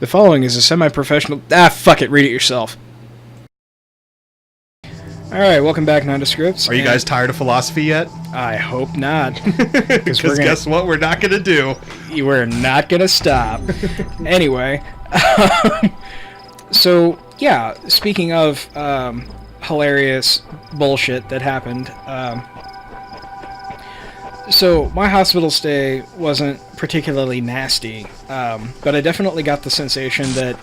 The following is a semi-professional... fuck it, read it yourself. Alright, welcome back, Nondescripts. Are you guys tired of philosophy yet? I hope not. Because guess what we're not going to do? We're not going to stop. Anyway, so, yeah, speaking of hilarious bullshit that happened, so my hospital stay wasn't particularly nasty, but I definitely got the sensation that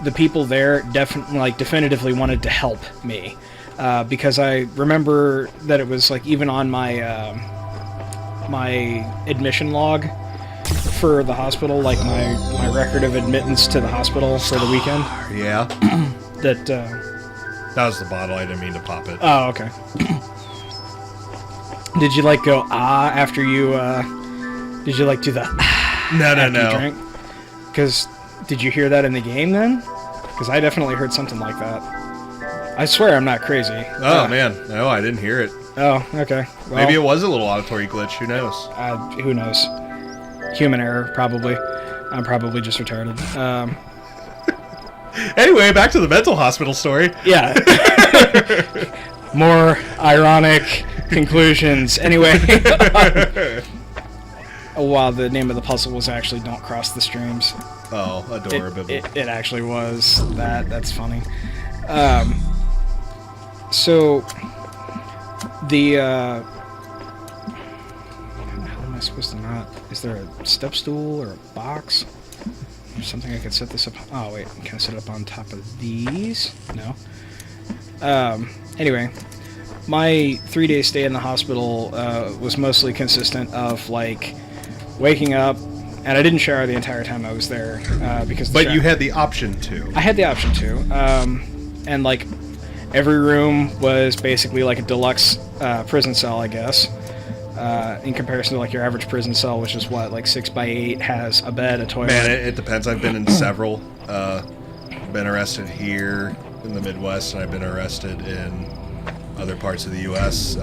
the people there definitively wanted to help me. Because I remember that it was like even on my my admission log for the hospital, like my record of admittance to the hospital for the weekend. Yeah. That was the bottle. I didn't mean to pop it. Oh, okay. Did you like go after you? Did you like do the No. You drank? Because did you hear that in the game then? Because I definitely heard something like that. I swear I'm not crazy. Oh, man. No, I didn't hear it. Oh, okay. Well, maybe it was a little auditory glitch. Who knows? Who knows? Human error, probably. I'm probably just retarded. Anyway, back to the mental hospital story. Yeah. More ironic conclusions. Anyway. Wow, the name of the puzzle was actually Don't Cross the Streams. Oh, adorable. It actually was. That's funny. So, the, how am I supposed to not... Is there a step stool or a box? Or something I could set this up... Oh, wait. Can I set it up on top of these? No. Anyway, my 3-day stay in the hospital was mostly consistent of, like, waking up, and I didn't shower the entire time I was there, because... But you had the option to. I had the option to, and, like... Every room was basically like a deluxe prison cell, I guess, in comparison to like your average prison cell, which is what, like 6x8, has a bed, a toilet. Man, it depends. I've been in several. Been arrested here in the Midwest, and I've been arrested in other parts of the U.S.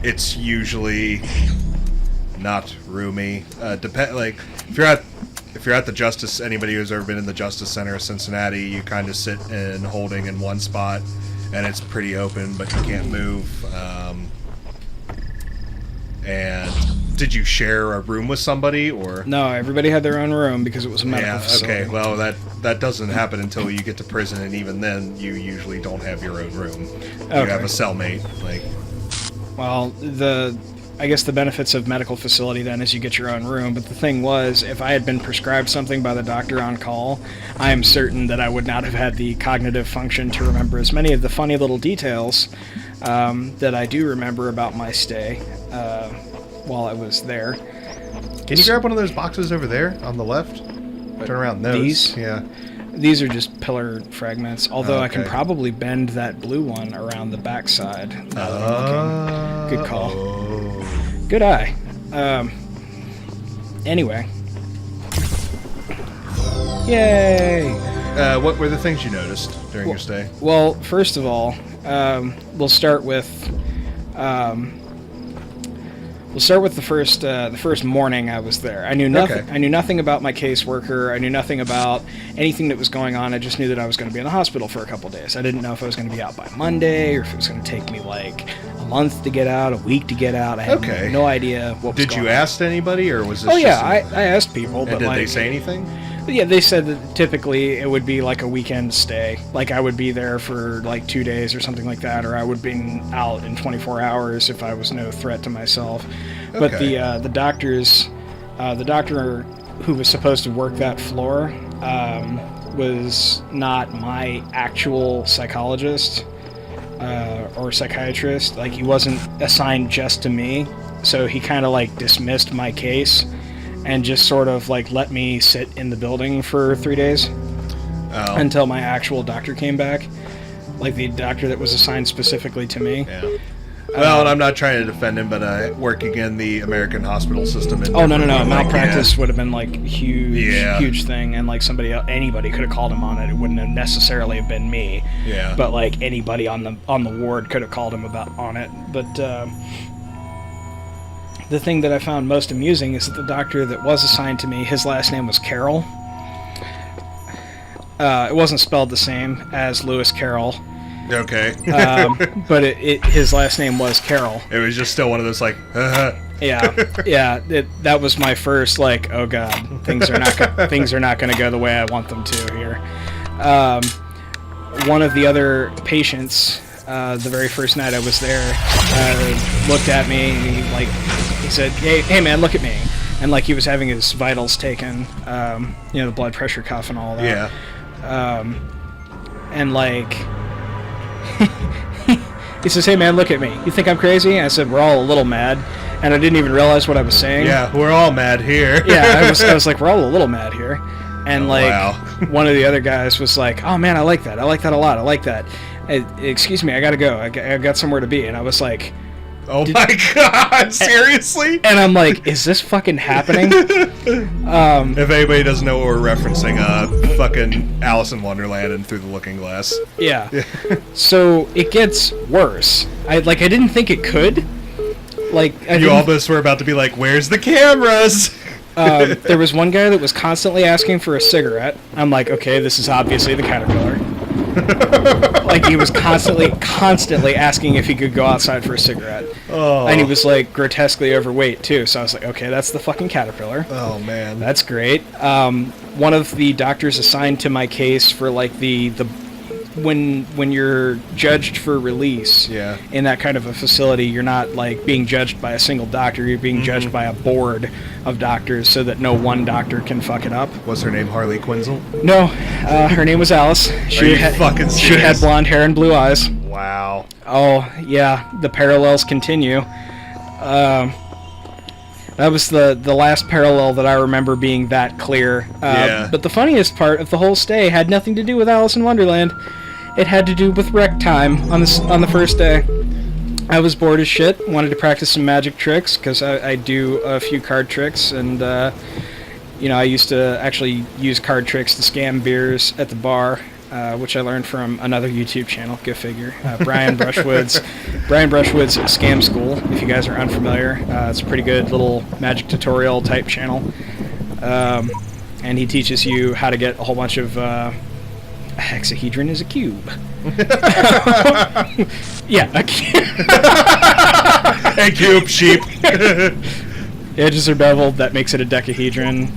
It's usually not roomy. Like if you're at the Justice, anybody who's ever been in the Justice Center of Cincinnati, you kind of sit in holding in one spot. And it's pretty open, but you can't move. And did you share a room with somebody, or? No, everybody had their own room because it was a medical facility. Okay. Well, that doesn't happen until you get to prison, and even then, you usually don't have your own room. You have a cellmate. Well, I guess the benefits of medical facility then is you get your own room, but the thing was, if I had been prescribed something by the doctor on call, I am certain that I would not have had the cognitive function to remember as many of the funny little details that I do remember about my stay while I was there. Can you grab one of those boxes over there on the left? Turn around those. These? Yeah. These are just pillar fragments, although I can probably bend that blue one around the backside. Good call. Good eye. Anyway. Yay! What were the things you noticed during your stay? Well, first of all, we'll start with the first morning I was there. I knew nothing. Okay. I knew nothing about my caseworker. I knew nothing about anything that was going on. I just knew that I was going to be in the hospital for a couple days. I didn't know if I was going to be out by Monday or if it was going to take me like a month to get out, a week to get out. I had no idea what was going on. Did you ask anybody, or was this? Oh yeah, I asked people. And but did they say anything? Yeah, they said that typically it would be like a weekend stay. Like I would be there for like 2 days or something like that, or I would be out in 24 hours if I was no threat to myself. But the doctor who was supposed to work that floor was not my actual psychologist or psychiatrist. Like he wasn't assigned just to me, so he kind of like dismissed my case and just sort of like let me sit in the building for 3 days until my actual doctor came back, like the doctor that was assigned specifically to me. Yeah. Well, and I'm not trying to defend him, but I work again the American hospital system. No. Malpractice would have been like huge thing, and like anybody could have called him on it. It wouldn't have necessarily have been me. Yeah. But like anybody on the ward could have called him on it. But the thing that I found most amusing is that the doctor that was assigned to me, his last name was Carroll. It wasn't spelled the same as Lewis Carroll, Okay. but his last name was Carroll. It was just still one of those like. Yeah, that was my first like, oh god, things are not going to go the way I want them to here. One of the other patients, the very first night I was there, looked at me and he said, hey man, look at me, and like he was having his vitals taken, the blood pressure cuff and all that. Yeah. And like. He says, hey man, look at me. You think I'm crazy? I said, we're all a little mad. And I didn't even realize what I was saying. Yeah, we're all mad here. Yeah, I was like, we're all a little mad here. And one of the other guys was like, oh man, I like that. I like that a lot. I like that. Excuse me, I gotta go. I got somewhere to be. And I was like, oh my god, seriously? And I'm like, is this fucking happening? If anybody doesn't know what we're referencing, fucking Alice in Wonderland and Through the Looking Glass. Yeah. So it gets worse. I didn't think it could. You almost were about to be like, where's the cameras? There was one guy that was constantly asking for a cigarette. I'm like, okay, this is obviously the caterpillar. Like, he was constantly asking if he could go outside for a cigarette. Oh. And he was, like, grotesquely overweight, too. So I was like, okay, that's the fucking caterpillar. Oh, man. That's great. One of the doctors assigned to my case for, like, when you're judged for release in that kind of a facility, you're not like being judged by a single doctor, you're being judged by a board of doctors so that no one doctor can fuck it up. Was her name Harley Quinzel? No, her name was Alice. Fucking serious? She had blonde hair and blue eyes. Wow. Oh, yeah, the parallels continue. That was the last parallel that I remember being that clear. But the funniest part of the whole stay had nothing to do with Alice in Wonderland. It had to do with rec time on the first day. I was bored as shit, wanted to practice some magic tricks, because I do a few card tricks, and I used to actually use card tricks to scam beers at the bar, which I learned from another YouTube channel, go figure, Brian Brushwood's Scam School, if you guys are unfamiliar. It's a pretty good little magic tutorial type channel, and he teaches you how to get a whole bunch of... a hexahedron is a cube. Yeah, a cube. A cube, sheep. Edges are beveled, that makes it a decahedron.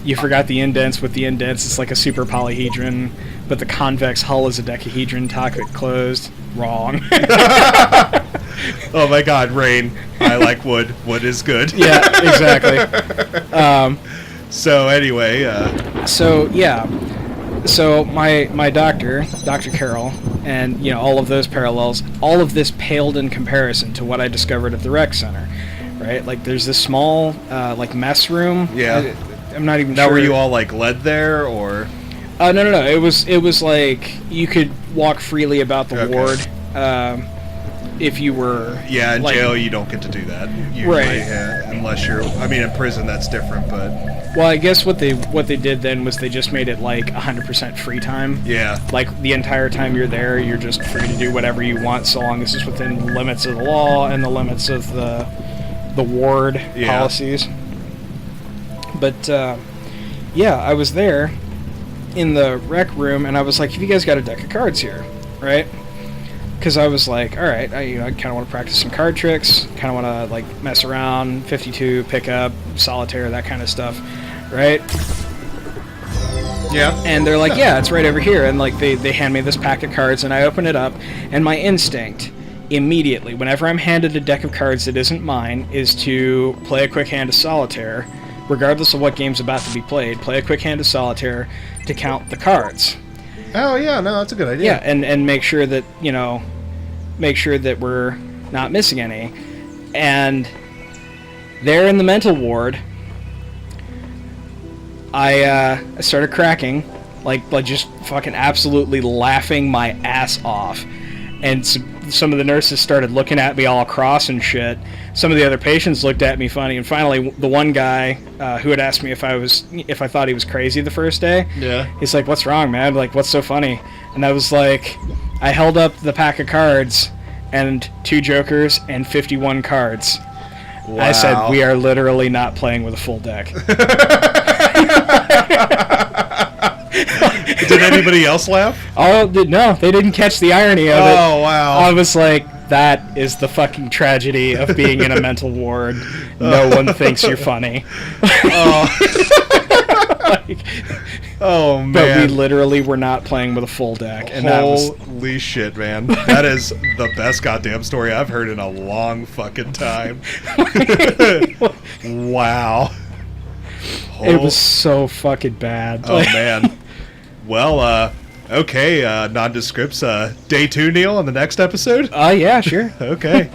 You forgot the indents. With the indents, it's like a super polyhedron, but the convex hull is a decahedron, pocket closed. Wrong. Oh my god, Rain. I like wood. Wood is good. Yeah, exactly. So anyway, So my doctor, Dr. Carroll, and all of those parallels, all of this paled in comparison to what I discovered at the rec center, right? Like there's this small mess room. Yeah. I'm not even now, sure. Were you all like led there or? No. It was like you could walk freely about the ward. If you were... Yeah, in jail you don't get to do that. Usually, right. Unless you're... I mean, in prison that's different, but... Well, I guess what they did then was they just made it like 100% free time. Yeah. Like the entire time you're there, you're just free to do whatever you want, so long as it's within the limits of the law and the limits of the ward policies. But I was there in the rec room, and I was like, "Have you guys got a deck of cards here?" Right? Because I was like, all right, I kind of want to practice some card tricks, kind of want to like mess around, 52, pick up, solitaire, that kind of stuff, right? Yeah. And they're like, yeah, it's right over here. And like they hand me this pack of cards, and I open it up, and my instinct immediately, whenever I'm handed a deck of cards that isn't mine, is to play a quick hand of solitaire, regardless of what game's about to be played. Play a quick hand of solitaire to count the cards. Oh yeah, no, that's a good idea. Yeah, and make sure that we're not missing any. And there in the mental ward, I started cracking, like just fucking absolutely laughing my ass off. And some of the nurses started looking at me all cross and shit. Some of the other patients looked at me funny, and finally the one guy who had asked me if I thought he was crazy the first day, he's like, "What's wrong, man? Like, what's so funny?" And I was like, I held up the pack of cards and 2 jokers and 51 cards. Wow. I said, "We are literally not playing with a full deck." Did anybody else laugh? Oh, no, they didn't catch the irony of it. Oh, wow. I was like, that is the fucking tragedy of being in a mental ward. No one thinks you're funny. Like, oh, man. but we literally were not playing with a full deck. And Holy shit, man. That is the best goddamn story I've heard in a long fucking time. Wow. It was so fucking bad. Oh, man. Well, okay, nondescripts. Day 2, Neil, on the next episode? Yeah, sure. Okay.